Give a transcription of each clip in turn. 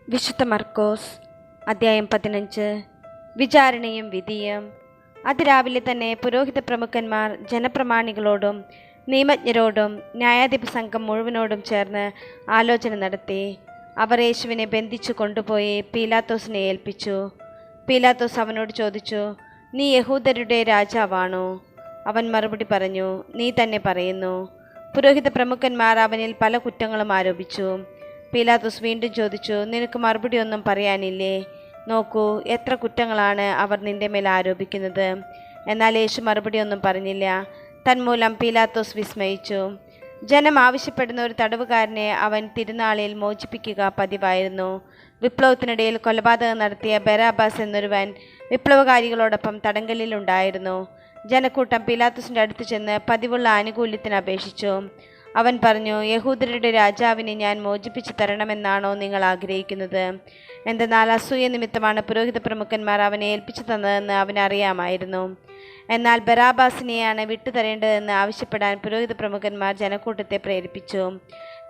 വിശുദ്ധ മർക്കോസ് അധ്യായം 15. വിചാരണയും വിധിയും. അതിരാവിലെ തന്നെ പുരോഹിത പ്രമുഖന്മാർ ജനപ്രമാണികളോടും നിയമജ്ഞരോടും ന്യായാധിപ സംഘം മുഴുവനോടും ചേർന്ന് ആലോചന നടത്തി. അവർ യേശുവിനെ ബന്ധിച്ചു കൊണ്ടുപോയി പീലാത്തോസിനെ ഏൽപ്പിച്ചു. പീലാത്തോസ് അവനോട് ചോദിച്ചു, നീ യഹൂദരുടെ രാജാവാണോ? അവൻ മറുപടി പറഞ്ഞു, നീ തന്നെ പറയുന്നു. പുരോഹിത പ്രമുഖന്മാർ അവനിൽ പല കുറ്റങ്ങളും ആരോപിച്ചു. പീലാത്തോസ് വീണ്ടും ചോദിച്ചു, നിനക്ക് മറുപടി ഒന്നും പറയാനില്ലേ? നോക്കൂ, എത്ര കുറ്റങ്ങളാണ് അവർ നിന്റെ മേൽ ആരോപിക്കുന്നത്. എന്നാൽ യേശു മറുപടി ഒന്നും പറഞ്ഞില്ല. തന്മൂലം പീലാത്തോസ് വിസ്മയിച്ചു. ജനം ആവശ്യപ്പെടുന്ന ഒരു തടവുകാരനെ അവൻ തിരുനാളിൽ മോചിപ്പിക്കുക പതിവായിരുന്നു. വിപ്ലവത്തിനിടയിൽ കൊലപാതകം നടത്തിയ ബരാബാസ് എന്നൊരുവൻ വിപ്ലവകാരികളോടൊപ്പം തടങ്കലിലുണ്ടായിരുന്നു. ജനക്കൂട്ടം പീലാത്തോസിൻ്റെ അടുത്ത് ചെന്ന് പതിവുള്ള ആനുകൂല്യത്തിന് അപേക്ഷിച്ചു. അവൻ പറഞ്ഞു, യഹൂദരുടെ രാജാവിനെ ഞാൻ മോചിപ്പിച്ചു തരണമെന്നാണോ നിങ്ങൾ ആഗ്രഹിക്കുന്നത്? എന്തെന്നാൽ അസൂയ നിമിത്തമാണ് പുരോഹിത പ്രമുഖന്മാർ അവനെ ഏൽപ്പിച്ചു തന്നതെന്ന് അവനറിയാമായിരുന്നു. എന്നാൽ ബരാബാസിനെയാണ് വിട്ടുതരേണ്ടതെന്ന് ആവശ്യപ്പെടാൻ പുരോഹിത പ്രമുഖന്മാർ ജനക്കൂട്ടത്തെ പ്രേരിപ്പിച്ചു.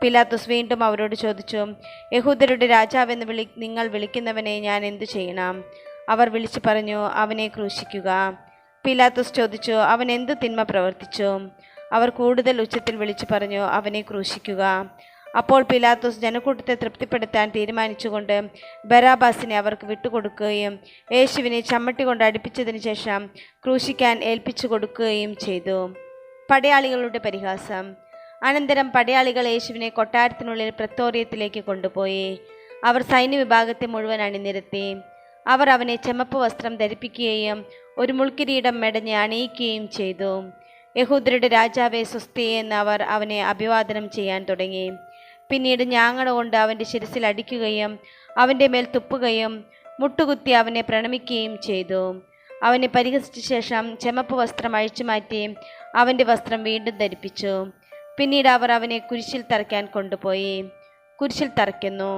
പീലാത്തോസ് വീണ്ടും അവരോട് ചോദിച്ചു, യഹൂദരുടെ രാജാവെന്ന് നിങ്ങൾ വിളിക്കുന്നവനെ ഞാൻ എന്തു ചെയ്യണം? അവർ വിളിച്ചു പറഞ്ഞു, അവനെ ക്രൂശിക്കുക. പീലാത്തോസ് ചോദിച്ചു, അവൻ എന്തു തിന്മ പ്രവർത്തിച്ചു? അവർ കൂടുതൽ ഉച്ചത്തിൽ വിളിച്ചു പറഞ്ഞു, അവനെ ക്രൂശിക്കുക. അപ്പോൾ പീലാത്തോസ് ജനക്കൂട്ടത്തെ തൃപ്തിപ്പെടുത്താൻ തീരുമാനിച്ചുകൊണ്ട് ബരാബാസിനെ അവർക്ക് വിട്ടുകൊടുക്കുകയും യേശുവിനെ ചമ്മട്ടി കൊണ്ട് അടുപ്പിച്ചതിന് ശേഷം ക്രൂശിക്കാൻ ഏൽപ്പിച്ചു കൊടുക്കുകയും ചെയ്തു. പടയാളികളുടെ പരിഹാസം. അനന്തരം പടയാളികൾ യേശുവിനെ കൊട്ടാരത്തിനുള്ളിൽ പ്രത്തോറിയത്തിലേക്ക് കൊണ്ടുപോയി. അവർ സൈന്യവിഭാഗത്തെ മുഴുവൻ അണിനിരത്തി. അവർ അവനെ ചെമ്മപ്പ് വസ്ത്രം ധരിപ്പിക്കുകയും ഒരു മുൾക്കിരീടം മെടഞ്ഞ് അണിയിക്കുകയും ചെയ്തു. യഹൂദരുടെ രാജാവെ സ്വസ്തി എന്ന് അവർ അവനെ അഭിവാദനം ചെയ്യാൻ തുടങ്ങി. പിന്നീട് ഞാങ്ങണ കൊണ്ട് അവൻ്റെ ശിരസിൽ അടിക്കുകയും അവൻ്റെ മേൽ തുപ്പുകയും മുട്ടുകുത്തി അവനെ പ്രണമിക്കുകയും ചെയ്തു. അവനെ പരിഹസിച്ച ശേഷം ചെമപ്പ് വസ്ത്രം അഴിച്ചു മാറ്റി അവൻ്റെ വസ്ത്രം വീണ്ടും ധരിപ്പിച്ചു. പിന്നീട് അവർ അവനെ കുരിശിൽ തറയ്ക്കാൻ കൊണ്ടുപോയി. കുരിശിൽ തറയ്ക്കുന്നു.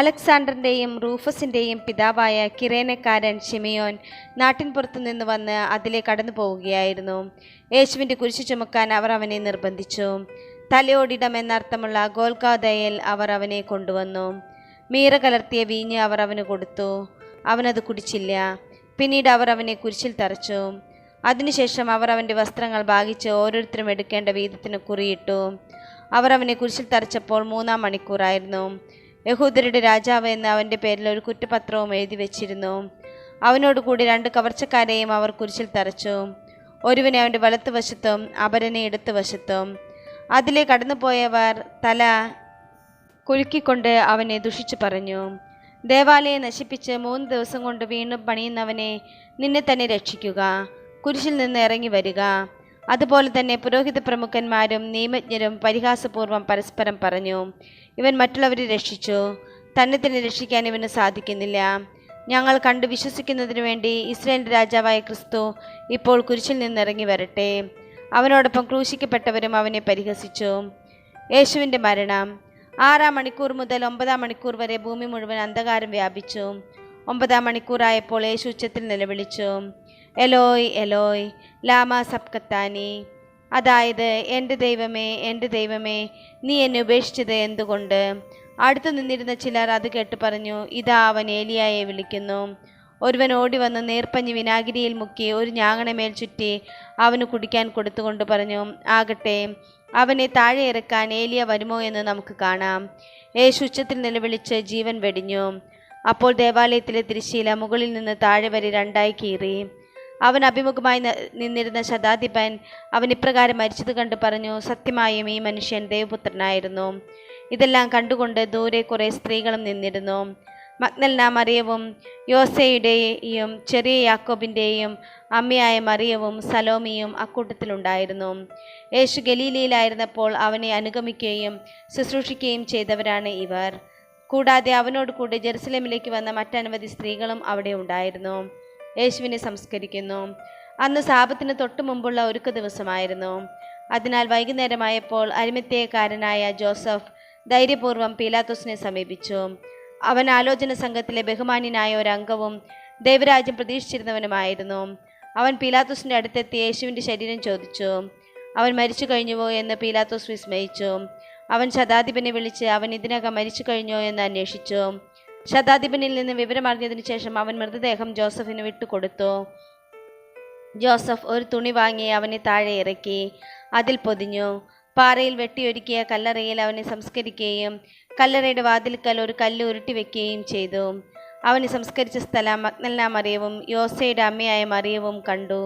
അലക്സാണ്ടറിൻ്റെയും റൂഫസിൻ്റെയും പിതാവായ കിറേനക്കാരൻ ശിമയോൻ നാട്ടിൻപുറത്തു നിന്ന് വന്ന് അതിലെ കടന്നു പോവുകയായിരുന്നു. യേശുവിൻ്റെ കുരിശ് ചുമക്കാൻ അവർ അവനെ നിർബന്ധിച്ചു. തലയോടിടം എന്നർത്ഥമുള്ള ഗോൽഗാഥയിൽ അവർ അവനെ കൊണ്ടുവന്നു. മീറ കലർത്തിയ വീഞ്ഞ് അവർ അവന് കൊടുത്തു. അവനത് കുടിച്ചില്ല. പിന്നീട് അവർ അവനെ കുരിശിൽ തറച്ചു. അതിനുശേഷം അവർ അവൻ്റെ വസ്ത്രങ്ങൾ ഭാഗിച്ച് ഓരോരുത്തരും എടുക്കേണ്ട വീതത്തിന് കുറിയിട്ടു. അവർ അവനെ കുരിശിൽ തറച്ചപ്പോൾ 3-ാം മണിക്കൂറായിരുന്നു. യഹൂദരുടെ രാജാവ് എന്ന് അവൻ്റെ പേരിൽ ഒരു കുറ്റപത്രവും എഴുതി വെച്ചിരുന്നു. അവനോടുകൂടി 2 കവർച്ചക്കാരെയും അവർ കുരിശിൽ തറച്ചു. ഒരുവനെ അവൻ്റെ വലത്തുവശത്തും അപരനെ ഇടത്തുവശത്തും. അതിലെ കടന്നുപോയവർ തല കുലുക്കിക്കൊണ്ട് അവനെ ദുഷിച്ചു പറഞ്ഞു, ദേവാലയം നശിപ്പിച്ച് 3 ദിവസം കൊണ്ട് വീണ്ടും പണിയുന്നവനെ, നിന്നെ തന്നെ രക്ഷിക്കുക. കുരിശിൽ നിന്ന് ഇറങ്ങി വരിക. അതുപോലെ തന്നെ പുരോഹിത പ്രമുഖന്മാരും നിയമജ്ഞരും പരിഹാസപൂർവ്വം പരസ്പരം പറഞ്ഞു, ഇവൻ മറ്റുള്ളവരെ രക്ഷിച്ചു, തന്നെ തന്നെ രക്ഷിക്കാൻ ഇവന് സാധിക്കുന്നില്ല. ഞങ്ങൾ കണ്ടു വിശ്വസിക്കുന്നതിനു വേണ്ടി ഇസ്രായേലിൻ്റെ രാജാവായ ക്രിസ്തു ഇപ്പോൾ കുരിശിൽ നിന്നിറങ്ങി വരട്ടെ. അവനോടൊപ്പം ക്രൂശിക്കപ്പെട്ടവരും അവനെ പരിഹസിച്ചു. യേശുവിൻ്റെ മരണം. 6-ാം മണിക്കൂർ മുതൽ 9-ാം മണിക്കൂർ വരെ ഭൂമി മുഴുവൻ അന്ധകാരം വ്യാപിച്ചു. 9-ാം മണിക്കൂറായപ്പോൾ യേശു ഉച്ചത്തിൽ നിലവിളിച്ചു, എലോയ് എലോയ് ലാമ സബ്കത്താനി, അതായത് എൻ്റെ ദൈവമേ, എൻ്റെ ദൈവമേ, നീ എന്നെ ഉപേക്ഷിച്ചത് എന്തുകൊണ്ട്? അടുത്തു നിന്നിരുന്ന ചിലർ അത് കേട്ട് പറഞ്ഞു, ഇതാ അവൻ ഏലിയായെ വിളിക്കുന്നു. ഒരുവൻ ഓടി വന്ന് നീർപ്പഞ്ഞ് വിനാഗിരിയിൽ മുക്കി ഒരു ഞാങ്ങണമേൽ ചുറ്റി അവന് കുടിക്കാൻ കൊടുത്തുകൊണ്ട് പറഞ്ഞു, ആകട്ടെ, അവനെ താഴെ ഇറക്കാൻ ഏലിയ വരുമോ എന്ന് നമുക്ക് കാണാം. യേശു ഉച്ചത്തിൽ നിലവിളിച്ച് ജീവൻ വെടിഞ്ഞു. അപ്പോൾ ദേവാലയത്തിലെ തിരശ്ശീല മുകളിൽ നിന്ന് താഴെ വരെ 2-ആയി കീറി. അവൻ അഭിമുഖമായി നിന്നിരുന്ന ശതാധിപൻ അവൻ ഇപ്രകാരം മരിച്ചത് കണ്ട് പറഞ്ഞു, സത്യമായും ഈ മനുഷ്യൻ ദൈവപുത്രനായിരുന്നു. ഇതെല്ലാം കണ്ടുകൊണ്ട് ദൂരെ കുറേ സ്ത്രീകളും നിന്നിരുന്നു. മഗ്ദലന മറിയവും യോസയുടെയും ചെറിയ യാക്കോബിൻ്റെയും അമ്മയായ മറിയവും സലോമിയും അക്കൂട്ടത്തിലുണ്ടായിരുന്നു. യേശു ഗലീലയിലായിരുന്നപ്പോൾ അവനെ അനുഗമിക്കുകയും ശുശ്രൂഷിക്കുകയും ചെയ്തവരാണ് ഇവർ. കൂടാതെ അവനോട് കൂടെ ജെറുസലേമിലേക്ക് വന്ന മറ്റനവധി സ്ത്രീകളും അവിടെ ഉണ്ടായിരുന്നു. യേശുവിനെ സംസ്കരിക്കുന്നു. അന്ന് സാബത്തിന് തൊട്ടു മുമ്പുള്ള ഒരുക്ക ദിവസമായിരുന്നു. അതിനാൽ വൈകുന്നേരമായപ്പോൾ അരിമത്തേയക്കാരനായ ജോസഫ് ധൈര്യപൂർവ്വം പീലാത്തോസിനെ സമീപിച്ചു. അവൻ ആലോചന സംഘത്തിലെ ബഹുമാന്യനായ ഒരംഗവും ദൈവരാജ്യം പ്രതീക്ഷിച്ചിരുന്നവനുമായിരുന്നു. അവൻ പീലാത്തോസിൻ്റെ അടുത്തെത്തി യേശുവിൻ്റെ ശരീരം ചോദിച്ചു. അവൻ മരിച്ചു കഴിഞ്ഞുവോ എന്ന് പീലാത്തോസ് വിസ്മയിച്ചു. അവൻ ശതാധിപനെ വിളിച്ച് അവൻ ഇതിനകം മരിച്ചു കഴിഞ്ഞോ എന്ന് അന്വേഷിച്ചു. ശതാധിപനിൽ നിന്ന് വിവരമറിഞ്ഞതിന് ശേഷം അവൻ മൃതദേഹം ജോസഫിന് വിട്ടുകൊടുത്തു. ജോസഫ് ഒരു തുണി വാങ്ങി അവനെ താഴെ ഇറക്കി അതിൽ പൊതിഞ്ഞു. പാറയിൽ വെട്ടിയൊരുക്കിയ കല്ലറയിൽ അവനെ സംസ്കരിക്കുകയും കല്ലറയുടെ വാതിൽക്കൽ ഒരു കല്ല് ഉരുട്ടിവെക്കുകയും ചെയ്തു. അവനെ സംസ്കരിച്ച സ്ഥലം മഗ്ദലന മറിയവും യോസയുടെ അമ്മയായ മറിയവും കണ്ടു.